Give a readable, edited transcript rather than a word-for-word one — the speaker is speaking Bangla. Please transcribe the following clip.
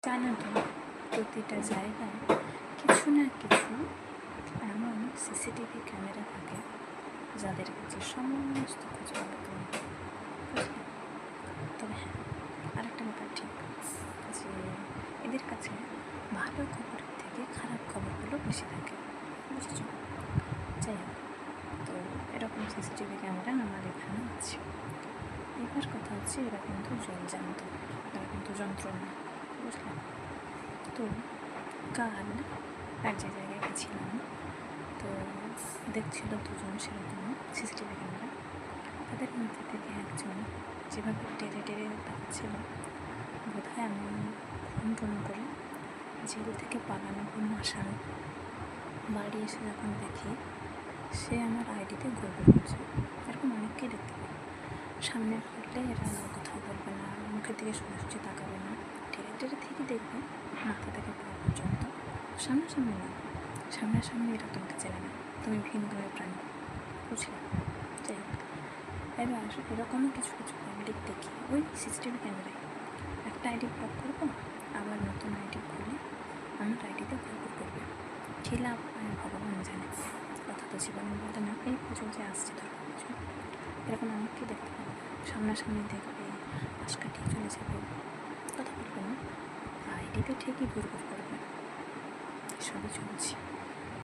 জানো তো, প্রতিটা জায়গায় কিছু না কিছু এমন সিসিটিভি ক্যামেরা থাকে যাদের কাছে সমস্ত খোঁজ পাবে তুমি, বুঝলে? তবে হ্যাঁ, আরেকটা ব্যাপার ঠিক যে এদের কাছে ভালো খবরের থেকে খারাপ খবরগুলো বেশি থাকে, বুঝেছ? যাই হোক, তো এরকম সিসিটিভি ক্যামেরা আমার এখানে আছে। এবার কথা হচ্ছে, এরা কিন্তু জল জানত, এরা কিন্তু যন্ত্র না, বুঝলে? তো কাল এক জায়গায় গেছিলাম, তো দেখছিল দুজন সেরকম সিসিটিভি ক্যামেরা। তাদের মধ্যে থেকে একজন যেভাবে টেরে টেরে দেখাচ্ছিল, বোধ হয় আমি ফোন টোন করে জেল থেকে পালানো কোনো আসামি। বাড়ি এসে যখন দেখি সে আমার আইডিতে ঘুরঘুর করছে। এরকম অনেককেই দেখতে পাই। সামনে ঘুরলে এরা কোথাও বলবে না, মুখের দিকে সোজাসুজি তাকাবে না, টেরে টেরে ঠিকই দেখবে মাথা থেকে পা পর্যন্ত। সামনাসামনি না, সামনাসামনি এরা তোমাকে চেনে না, তুমি ভিন্ন প্রাণী, বুঝলে? যাই হোক, এবার এরকমও কিছু কিছু পাবলিক দেখি ওই সিসিটিভি ক্যামেরায় একটা আইডি ব্লক করবো, আবার নতুন আইডি খুলে আমার আইডিতে ঘুরঘুর করবে। কী লাভ হয় ভগবান জানে, কথা তো জীবনে বলতে না। এই পুজো যে আসছে দুর্গা পুজো, এরকম অনেককেই দেখতে পাবো, সামনাসামনি দেখবে, পাশ কাটিয়ে চলে যাবে, কথা বলবে না, আইডিতে ঠিকই ঘুরঘুর করবে। সবই চলছে।